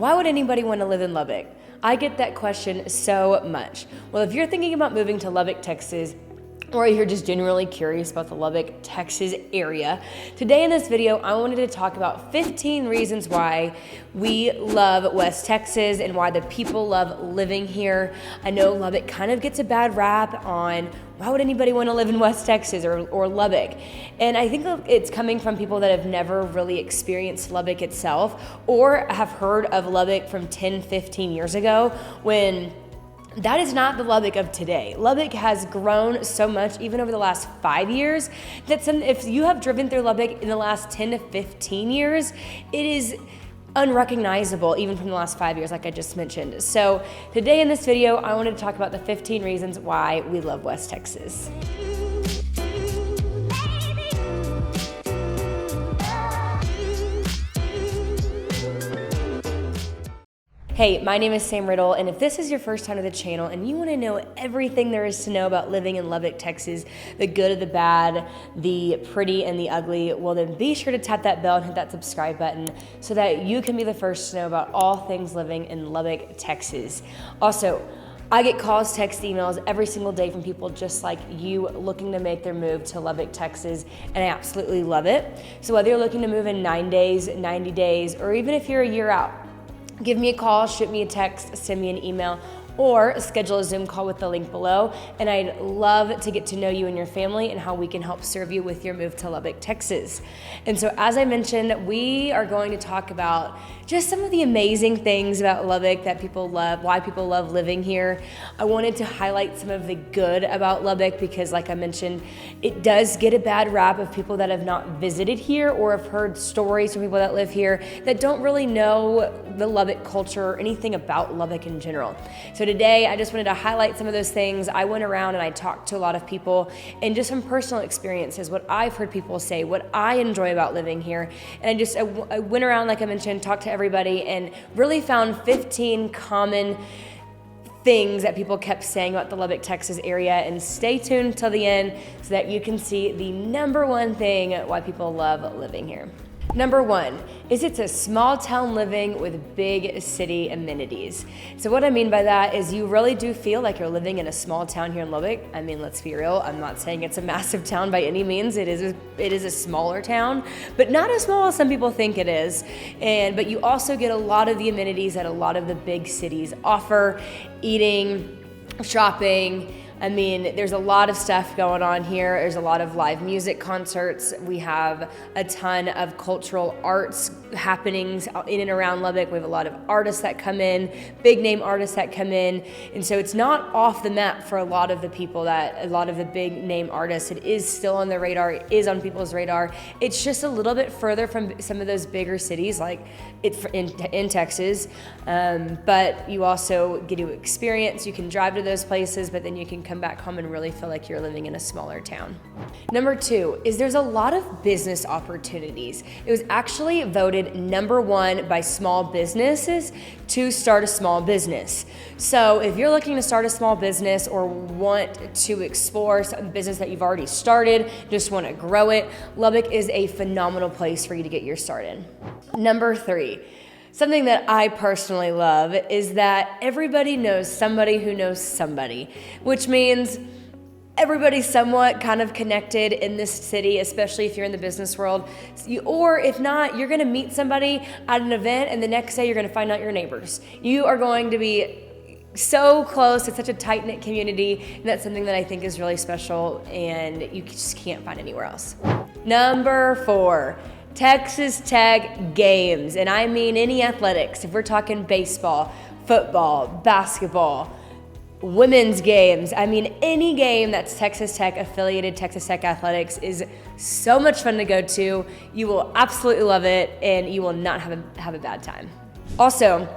Why would anybody want to live in Lubbock? I get that question so much. Well, if you're thinking about moving to Lubbock, Texas, or you're just genuinely curious about the Lubbock, Texas area, today in this video, I wanted to talk about 15 reasons why we love West Texas and why the people love living here. I know Lubbock kind of gets a bad rap on why would anybody want to live in West Texas or Lubbock? And I think it's coming from people that have never really experienced Lubbock itself or have heard of Lubbock from 10, 15 years ago when that is not the Lubbock of today. Lubbock has grown so much, even over the last 5 years, that if you have driven through Lubbock in the last 10 to 15 years, it is unrecognizable even from the last 5 years, like I just mentioned. So today in this video, I wanted to talk about the 15 reasons why we love West Texas. Hey, my name is Sam Riddle, and if this is your first time to the channel and you want to know everything there is to know about living in Lubbock, Texas, the good and the bad, the pretty and the ugly, well then be sure to tap that bell and hit that subscribe button so that you can be the first to know about all things living in Lubbock, Texas. Also, I get calls, texts, emails every single day from people just like you looking to make their move to Lubbock, Texas, and I absolutely love it. So whether you're looking to move in 9 days, 90 days, or even if you're a year out, give me a call, shoot me a text, send me an email, or schedule a Zoom call with the link below. And I'd love to get to know you and your family and how we can help serve you with your move to Lubbock, Texas. And so as I mentioned, we are going to talk about just some of the amazing things about Lubbock that people love, why people love living here. I wanted to highlight some of the good about Lubbock because like I mentioned, it does get a bad rap of people that have not visited here or have heard stories from people that live here that don't really know the Lubbock culture or anything about Lubbock in general. So today, I just wanted to highlight some of those things. I went around and I talked to a lot of people and just from personal experiences, what I've heard people say, what I enjoy about living here. And I went around, like I mentioned, talked to everybody and really found 15 common things that people kept saying about the Lubbock, Texas area. And stay tuned till the end so that you can see the number one thing why people love living here. Number one is it's a small town living with big city amenities. So what I mean by that is you really do feel like you're living in a small town here in Lubbock. I mean, let's be real. I'm not saying it's a massive town by any means. It is a smaller town, but not as small as some people think it is. But you also get a lot of the amenities that a lot of the big cities offer: eating, shopping. I mean, there's a lot of stuff going on here. There's a lot of live music concerts. We have a ton of cultural arts happenings in and around Lubbock. We have a lot of artists that come in, big name artists that come in. And so it's not off the map for a lot of the people a lot of the big name artists. It is still on the radar. It is on people's radar. It's just a little bit further from some of those bigger cities like in Texas. But you also get to experience, you can drive to those places, but then you can come back home and really feel like you're living in a smaller town. Number two is there's a lot of business opportunities. It was actually voted number one by small businesses to start a small business. So if you're looking to start a small business or want to explore some business that you've already started, just want to grow it, Lubbock is a phenomenal place for you to get your start in. Number three, something that I personally love is that everybody knows somebody who knows somebody, which means everybody's somewhat kind of connected in this city, especially if you're in the business world. Or if not, you're gonna meet somebody at an event and the next day you're gonna find out your neighbors. You are going to be so close. It's such a tight-knit community, and that's something that I think is really special and you just can't find anywhere else. Number four, Texas Tech games, and I mean any athletics. If we're talking baseball, football, basketball, women's games, I mean any game that's Texas Tech affiliated, Texas Tech athletics is so much fun to go to. You will absolutely love it and you will not have a bad time. Also,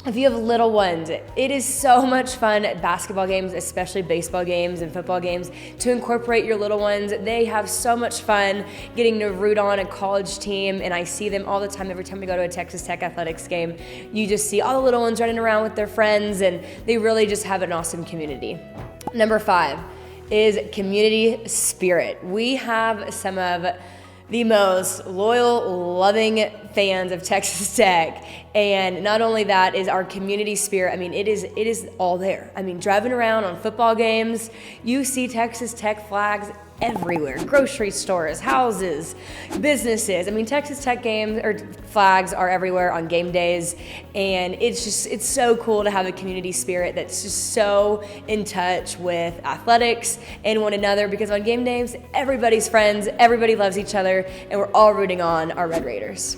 if you have little ones, it is so much fun at basketball games, especially baseball games and football games, to incorporate your little ones. They have so much fun getting to root on a college team, and I see them all the time every time we go to a Texas Tech athletics game. You just see all the little ones running around with their friends, and they really just have an awesome community. Number five is community spirit. We have some of the most loyal, loving fans of Texas Tech. And not only that is our community spirit. I mean, it is all there. I mean, driving around on football games, you see Texas Tech flags everywhere. Grocery stores, houses, businesses. I mean, Texas Tech games or flags are everywhere on game days. And it's so cool to have a community spirit that's just so in touch with athletics and one another, because on game days, everybody's friends, everybody loves each other, and we're all rooting on our Red Raiders.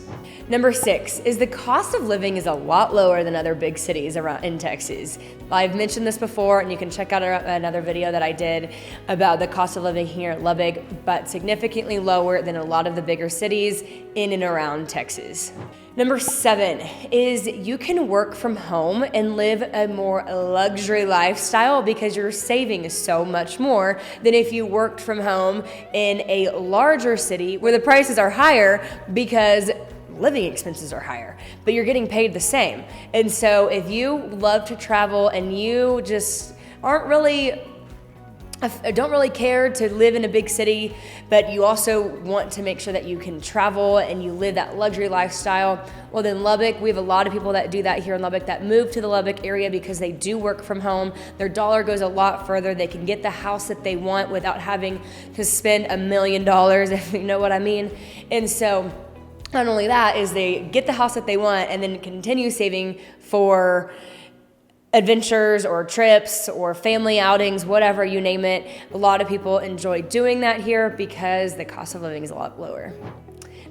Number 6 is the cost of living is a lot lower than other big cities around in Texas. I've mentioned this before, and you can check out another video that I did about the cost of living here at Lubbock, but significantly lower than a lot of the bigger cities in and around Texas. Number 7 is you can work from home and live a more luxury lifestyle because you're saving so much more than if you worked from home in a larger city where the prices are higher because living expenses are higher, but you're getting paid the same. And so if you love to travel and you just don't really care to live in a big city, but you also want to make sure that you can travel and you live that luxury lifestyle, well then Lubbock, we have a lot of people that do that here in Lubbock that move to the Lubbock area because they do work from home. Their dollar goes a lot further. They can get the house that they want without having to spend $1 million, if you know what I mean. And so not only that is they get the house that they want and then continue saving for adventures or trips or family outings, whatever you name it. A lot of people enjoy doing that here because the cost of living is a lot lower.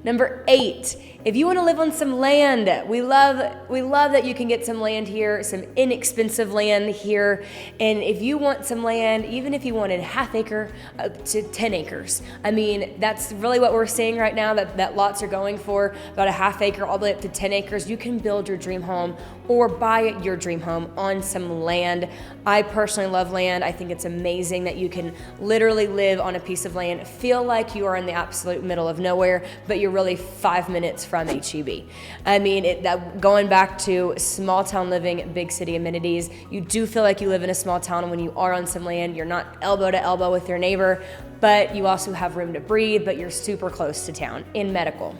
Number 8, if you want to live on some land, we love that you can get some land here, some inexpensive land here. And if you want some land, even if you wanted ½ acre up to 10 acres, I mean, that's really what we're seeing right now, that lots are going for about ½ acre all the way up to 10 acres. You can build your dream home or buy your dream home on some land. I personally love land. I think it's amazing that you can literally live on a piece of land, feel like you are in the absolute middle of nowhere, but you're really 5 minutes from HEB. I mean, going back to small town living, big city amenities, you do feel like you live in a small town when you are on some land. You're not elbow to elbow with your neighbor, but you also have room to breathe, but you're super close to town in medical.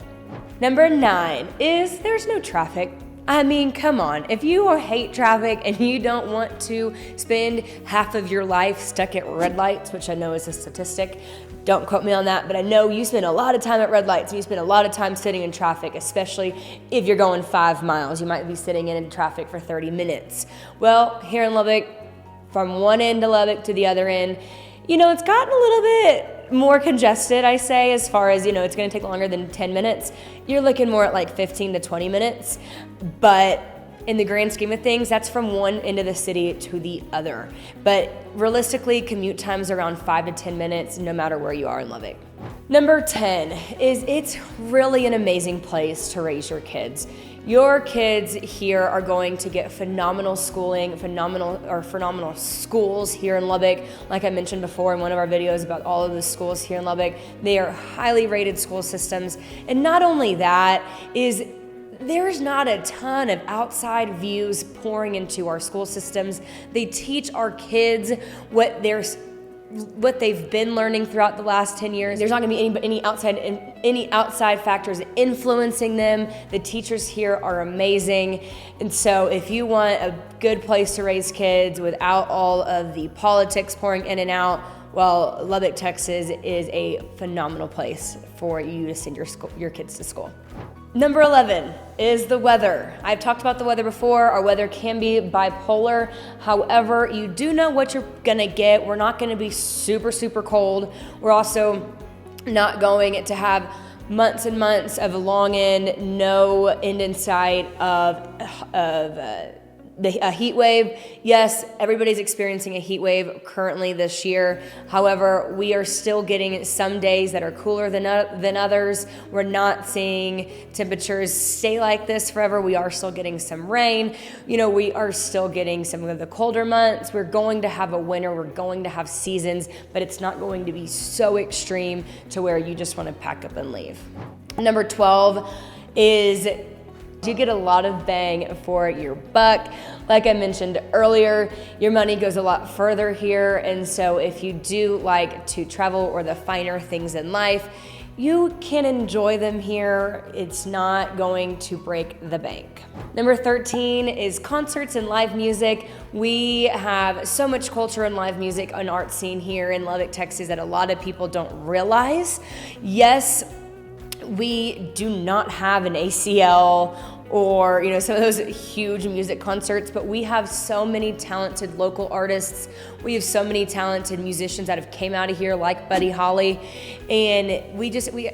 Number 9 is there's no traffic. I mean, come on. If you hate traffic and you don't want to spend half of your life stuck at red lights, which I know is a statistic, don't quote me on that, but I know you spend a lot of time at red lights and you spend a lot of time sitting in traffic, especially if you're going 5 miles. You might be sitting in traffic for 30 minutes. Well, here in Lubbock, from one end of Lubbock to the other end, it's gotten a little bit more congested, I say, as far as, it's going to take longer than 10 minutes. You're looking more at like 15 to 20 minutes. But in the grand scheme of things, that's from one end of the city to the other. But realistically, commute times around 5 to 10 minutes, no matter where you are in Lubbock. Number 10 is it's really an amazing place to raise your kids. Your kids here are going to get phenomenal schooling, phenomenal schools here in Lubbock. Like I mentioned before in one of our videos about all of the schools here in Lubbock, they are highly rated school systems. And not only that is there's not a ton of outside views pouring into our school systems. They teach our kids what they've been learning throughout the last 10 years. There's not going to be any outside factors influencing them. The teachers here are amazing. And so if you want a good place to raise kids without all of the politics pouring in and out, well, Lubbock, Texas is a phenomenal place for you to send your kids to school. Number 11 is the weather. I've talked about the weather before. Our weather can be bipolar. However, you do know what you're gonna get. We're not gonna be super, super cold. We're also not going to have months and months of long end, no end in sight of a heat wave. Yes, everybody's experiencing a heat wave currently this year. However, we are still getting some days that are cooler than others. We're not seeing temperatures stay like this forever. We are still getting some rain. We are still getting some of the colder months. We're going to have a winter. We're going to have seasons, but it's not going to be so extreme to where you just want to pack up and leave. Number 12 is you get a lot of bang for your buck. Like I mentioned earlier, your money goes a lot further here. And so if you do like to travel or the finer things in life, you can enjoy them here. It's not going to break the bank. Number 13 is concerts and live music. We have so much culture and live music and art scene here in Lubbock, Texas that a lot of people don't realize. Yes, we do not have an ACL or some of those huge music concerts, but we have so many talented local artists. We have so many talented musicians that have came out of here, like Buddy Holly, and we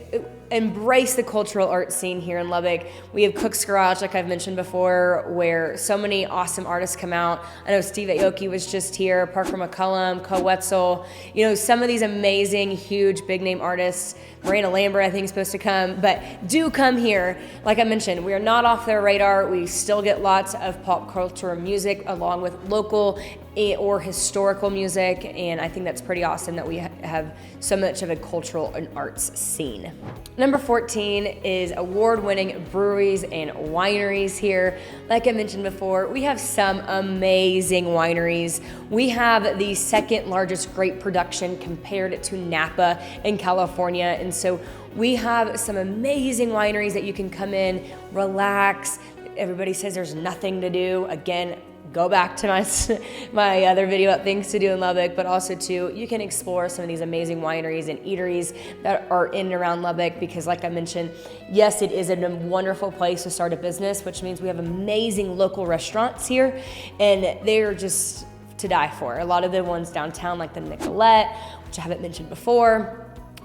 embrace the cultural art scene here in Lubbock. We have Cook's Garage, like I've mentioned before, where so many awesome artists come out. I know Steve Aoki was just here, Parker McCullum, Co Wetzel, some of these amazing, huge, big name artists. Miranda Lambert, I think, is supposed to come, but do come here. Like I mentioned, we are not off their radar. We still get lots of pop culture music along with local or historical music, and I think that's pretty awesome that we have so much of a cultural and arts scene. Number 14 is award-winning breweries and wineries here. Like I mentioned before, we have some amazing wineries. We have the second largest grape production compared to Napa in California, and so we have some amazing wineries that you can come in, relax. Everybody says there's nothing to do. Again, go back to my other video about things to do in Lubbock, but also too, you can explore some of these amazing wineries and eateries that are in and around Lubbock, because like I mentioned, yes, it is a wonderful place to start a business, which means we have amazing local restaurants here, and they're just to die for. A lot of the ones downtown, like the Nicolette, which I haven't mentioned before,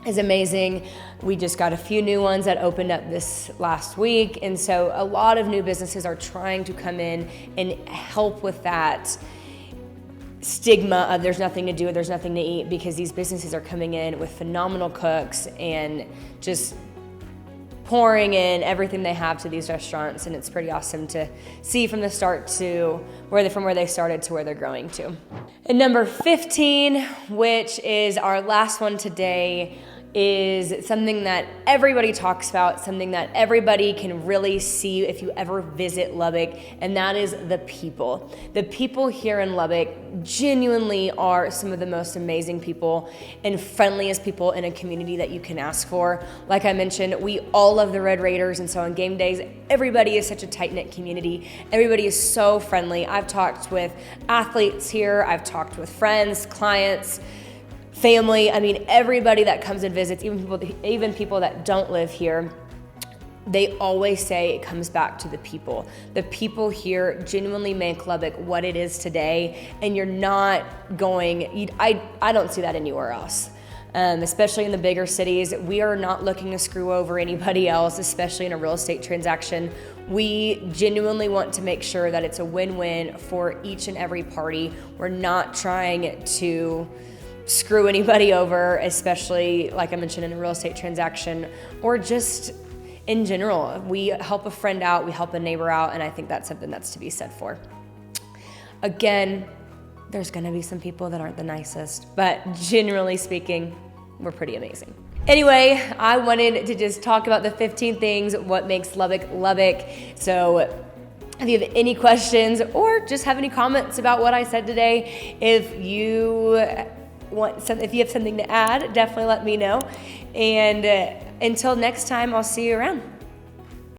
is amazing. We just got a few new ones that opened up this last week, and so a lot of new businesses are trying to come in and help with that stigma of there's nothing to do, there's nothing to eat, because these businesses are coming in with phenomenal cooks and just pouring in everything they have to these restaurants, and it's pretty awesome to see from the start to from where they started to where they're growing to. And number 15, which is our last one today, is something that everybody talks about, something that everybody can really see if you ever visit Lubbock, and that is the people. The people here in Lubbock genuinely are some of the most amazing people and friendliest people in a community that you can ask for. Like I mentioned, we all love the Red Raiders, and so on game days, everybody is such a tight-knit community. Everybody is so friendly. I've talked with athletes here, I've talked with friends, clients, family. I mean, everybody that comes and visits, even people that don't live here, they always say it comes back to the people. The people here genuinely make Lubbock what it is today, and you're not going, I don't see that anywhere else. Especially in the bigger cities, we are not looking to screw over anybody else, especially in a real estate transaction. We genuinely want to make sure that it's a win-win for each and every party. We're not trying to screw anybody over, especially like I mentioned in a real estate transaction, or just in general. We help a friend out, we help a neighbor out, and I think that's something that's to be said for. Again, there's gonna be some people that aren't the nicest, but generally speaking, we're pretty amazing. Anyway, I wanted to just talk about the 15 things, what makes Lubbock, Lubbock. So if you have any questions or just have any comments about what I said today, if you have something to add, definitely let me know. And until next time, I'll see you around.